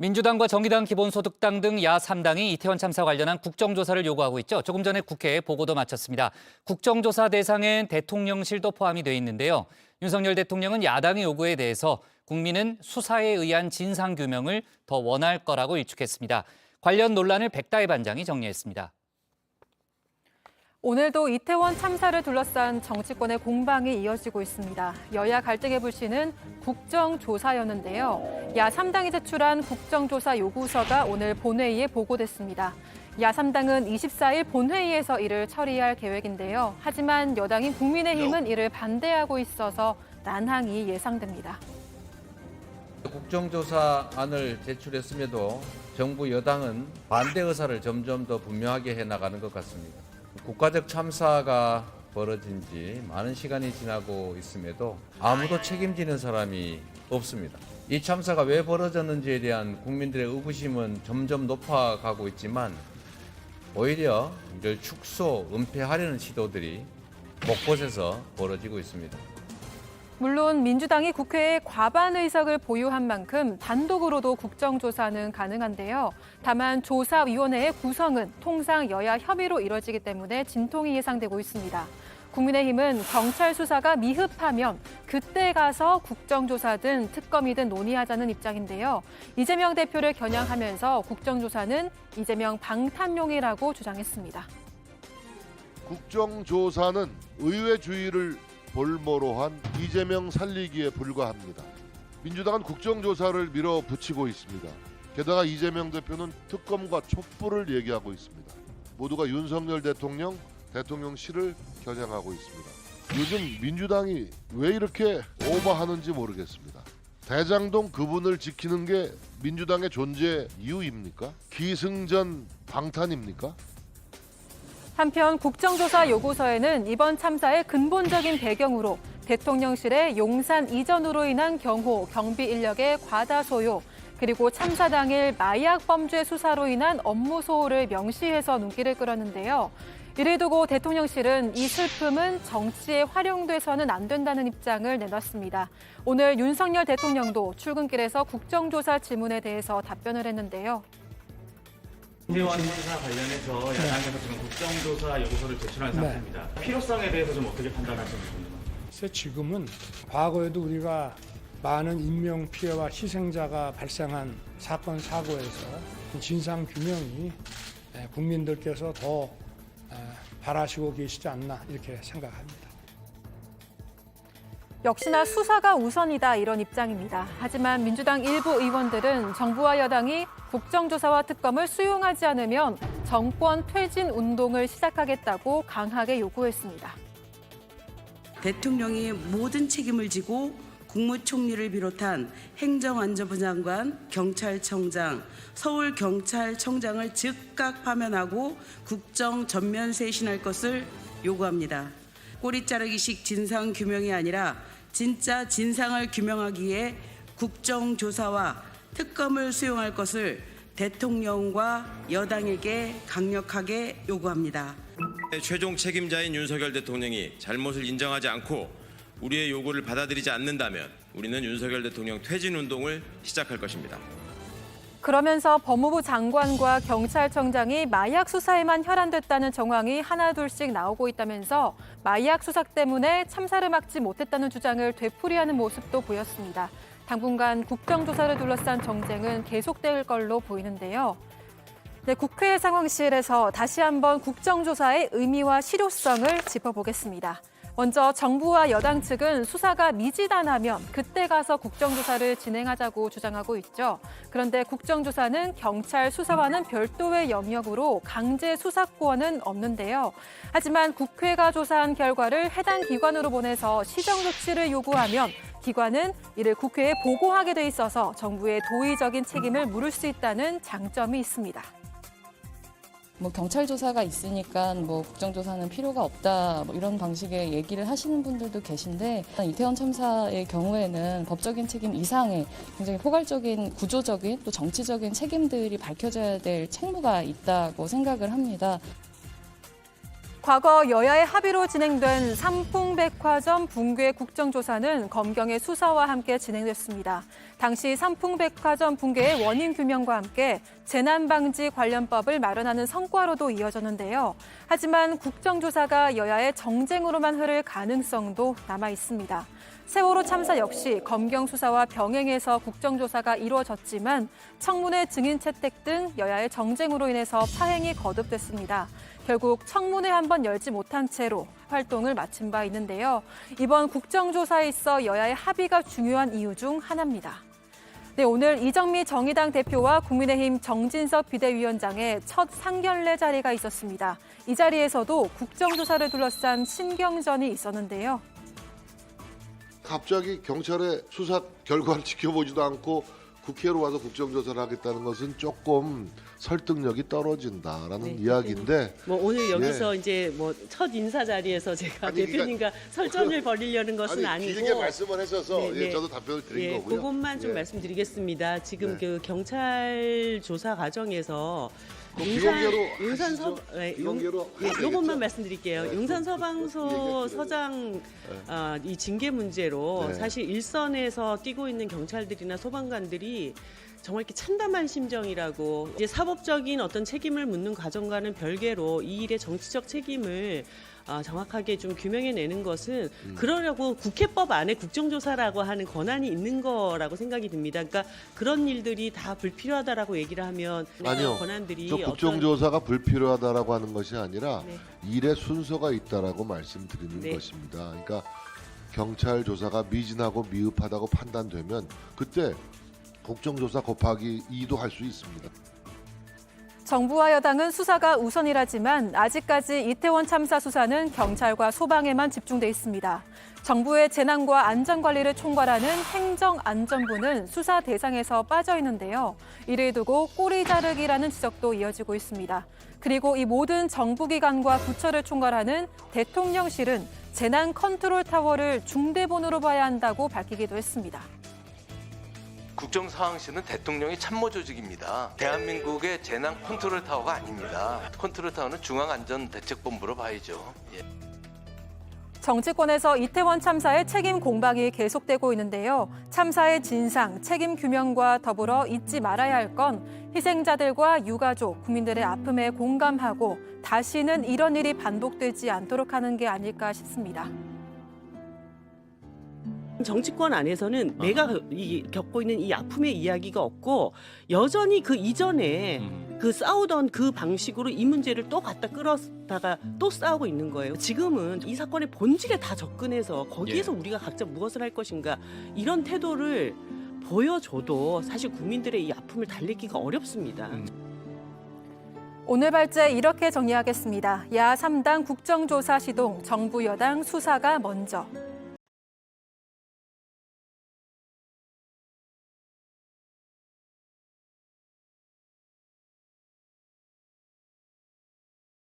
민주당과 정의당, 기본소득당 등 야3당이 이태원 참사 관련한 국정조사를 요구하고 있죠. 조금 전에 국회에 보고도 마쳤습니다. 국정조사 대상엔 대통령실도 포함이 돼 있는데요. 윤석열 대통령은 야당의 요구에 대해서 국민은 수사에 의한 진상규명을 더 원할 거라고 일축했습니다. 관련 논란을 백다혜 반장이 정리했습니다. 오늘도 이태원 참사를 둘러싼 정치권의 공방이 이어지고 있습니다. 여야 갈등의 불씨는 국정조사였는데요. 야3당이 제출한 국정조사 요구서가 오늘 본회의에 보고됐습니다. 야3당은 24일 본회의에서 이를 처리할 계획인데요. 하지만 여당인 국민의힘은 이를 반대하고 있어서 난항이 예상됩니다. 국정조사안을 제출했음에도 정부 여당은 반대 의사를 점점 더 분명하게 해나가는 것 같습니다. 국가적 참사가 벌어진 지 많은 시간이 지나고 있음에도 아무도 책임지는 사람이 없습니다. 이 참사가 왜 벌어졌는지에 대한 국민들의 의구심은 점점 높아가고 있지만 오히려 이를 축소, 은폐하려는 시도들이 곳곳에서 벌어지고 있습니다. 물론 민주당이 국회에 과반 의석을 보유한 만큼 단독으로도 국정조사는 가능한데요. 다만 조사위원회의 구성은 통상 여야 협의로 이뤄지기 때문에 진통이 예상되고 있습니다. 국민의힘은 경찰 수사가 미흡하면 그때 가서 국정조사든 특검이든 논의하자는 입장인데요. 이재명 대표를 겨냥하면서 국정조사는 이재명 방탄용이라고 주장했습니다. 국정조사는 의회주의를 볼모로 한 이재명 살리기에 불과합니다. 민주당은 국정조사를 밀어붙이고 있습니다. 게다가 이재명 대표는 특검과 촛불을 얘기하고 있습니다. 모두가 윤석열 대통령실을 겨냥하고 있습니다. 요즘 민주당이 왜 이렇게 오버하는지 모르겠습니다. 대장동 그분을 지키는 게 민주당의 존재 이유입니까? 기승전 방탄입니까? 한편 국정조사 요구서에는 이번 참사의 근본적인 배경으로 대통령실의 용산 이전으로 인한 경호, 경비 인력의 과다 소요, 그리고 참사 당일 마약 범죄 수사로 인한 업무 소홀을 명시해서 눈길을 끌었는데요. 이를 두고 대통령실은 이 슬픔은 정치에 활용돼서는 안 된다는 입장을 내놨습니다. 오늘 윤석열 대통령도 출근길에서 국정조사 질문에 대해서 답변을 했는데요. 이태원 참사 관련해서 야당에서 지금 국정조사 요구서를 제출한 상태입니다. 필요성에 대해서 좀 어떻게 판단하시는지 궁금합니다. 그래서 지금은 과거에도 우리가 많은 인명 피해와 희생자가 발생한 사건 사고에서 진상 규명이 국민들께서 더 바라시고 계시지 않나 이렇게 생각합니다. 역시나 수사가 우선이다 이런 입장입니다. 하지만 민주당 일부 의원들은 정부와 여당이 국정조사와 특검을 수용하지 않으면 정권 퇴진 운동을 시작하겠다고 강하게 요구했습니다. 대통령이 모든 책임을 지고 국무총리를 비롯한 행정안전부 장관, 경찰청장, 서울경찰청장을 즉각 파면하고 국정 전면 쇄신할 것을 요구합니다. 꼬리 자르기식 진상 규명이 아니라 진짜 진상을 규명하기 위해 국정조사와 특검을 수용할 것을 대통령과 여당에게 강력하게 요구합니다. 최종 책임자인 윤석열 대통령이 잘못을 인정하지 않고 우리의 요구를 받아들이지 않는다면 우리는 윤석열 대통령 퇴진 운동을 시작할 것입니다. 그러면서 법무부 장관과 경찰청장이 마약 수사에만 혈안됐다는 정황이 하나둘씩 나오고 있다면서 마약 수사 때문에 참사를 막지 못했다는 주장을 되풀이하는 모습도 보였습니다. 당분간 국정조사를 둘러싼 정쟁은 계속될 걸로 보이는데요. 네, 국회 상황실에서 다시 한번 국정조사의 의미와 실효성을 짚어보겠습니다. 먼저 정부와 여당 측은 수사가 미지단하면 그때 가서 국정조사를 진행하자고 주장하고 있죠. 그런데 국정조사는 경찰 수사와는 별도의 영역으로 강제 수사권은 없는데요. 하지만 국회가 조사한 결과를 해당 기관으로 보내서 시정 조치를 요구하면 기관은 이를 국회에 보고하게 돼 있어서 정부의 도의적인 책임을 물을 수 있다는 장점이 있습니다. 경찰 조사가 있으니까 국정조사는 필요가 없다 이런 방식의 얘기를 하시는 분들도 계신데 이태원 참사의 경우에는 법적인 책임 이상의 굉장히 포괄적인 구조적인 또 정치적인 책임들이 밝혀져야 될 책무가 있다고 생각을 합니다. 과거 여야의 합의로 진행된 삼풍백화점 붕괴 국정조사는 검경의 수사와 함께 진행됐습니다. 당시 삼풍백화점 붕괴의 원인 규명과 함께 재난방지 관련법을 마련하는 성과로도 이어졌는데요. 하지만 국정조사가 여야의 정쟁으로만 흐를 가능성도 남아 있습니다. 세월호 참사 역시 검경 수사와 병행해서 국정조사가 이루어졌지만 청문회 증인 채택 등 여야의 정쟁으로 인해서 파행이 거듭됐습니다. 결국 청문회 한 번 열지 못한 채로 활동을 마친 바 있는데요. 이번 국정조사에 있어 여야의 합의가 중요한 이유 중 하나입니다. 네, 오늘 이정미 정의당 대표와 국민의힘 정진석 비대위원장의 첫 상견례 자리가 있었습니다. 이 자리에서도 국정조사를 둘러싼 신경전이 있었는데요. 갑자기 경찰의 수사 결과를 지켜보지도 않고 국회로 와서 국정조사를 하겠다는 것은 조금 설득력이 떨어진다라는 네, 이야기인데 뭐 오늘 여기서 예. 이제 뭐 첫 인사 자리에서 제가 아니, 대표님과 설전을 벌이려는 것은 아니고 길게 말씀을 하셔서 네, 네. 예, 저도 답변을 드린 거고요. 그것만 좀 예. 말씀드리겠습니다. 지금 네. 그 경찰 조사 과정에서 비공개로 용산 하시죠? 비공개로 예, 하셔야겠죠? 요것만 말씀드릴게요. 네, 용산 그 서방소 얘기할게요. 서장 이 징계 문제로 네. 사실 일선에서 뛰고 있는 경찰들이나 소방관들이 정말 이렇게 참담한 심정이라고 이제 사법적인 어떤 책임을 묻는 과정과는 별개로 이 일의 정치적 책임을 정확하게 좀 규명해내는 것은 그러려고 국회법 안에 국정조사라고 하는 권한이 있는 거라고 생각이 듭니다. 그러니까 그런 일들이 다 불필요하다라고 얘기를 하면 아니요. 권한들이 저 어떤 국정조사가 불필요하다라고 하는 것이 아니라 네. 일의 순서가 있다라고 말씀드리는 네. 것입니다. 그러니까 경찰 조사가 미진하고 미흡하다고 판단되면 그때 국정조사 곱하기 2도 할 수 있습니다. 정부와 여당은 수사가 우선이라지만 아직까지 이태원 참사 수사는 경찰과 소방에만 집중돼 있습니다. 정부의 재난과 안전관리를 총괄하는 행정안전부는 수사 대상에서 빠져 있는데요. 이를 두고 꼬리 자르기라는 지적도 이어지고 있습니다. 그리고 이 모든 정부기관과 부처를 총괄하는 대통령실은 재난 컨트롤 타워를 중대본으로 봐야 한다고 밝히기도 했습니다. 국정상황실은 대통령의 참모 조직입니다. 대한민국의 재난 컨트롤 타워가 아닙니다. 컨트롤 타워는 중앙안전대책본부로 봐야죠. 예. 정치권에서 이태원 참사의 책임 공방이 계속되고 있는데요. 참사의 진상, 책임 규명과 더불어 잊지 말아야 할 건 희생자들과 유가족, 국민들의 아픔에 공감하고 다시는 이런 일이 반복되지 않도록 하는 게 아닐까 싶습니다. 정치권 안에서는 내가 겪고 있는 이 아픔의 이야기가 없고 여전히 그 이전에 그 싸우던 그 방식으로 이 문제를 또 갖다 끌었다가 또 싸우고 있는 거예요. 지금은 이 사건의 본질에 다 접근해서 거기에서 우리가 각자 무엇을 할 것인가 이런 태도를 보여줘도 사실 국민들의 이 아픔을 달래기가 어렵습니다. 오늘 발제 이렇게 정리하겠습니다. 야 3당 국정조사 시동, 정부 여당 수사가 먼저.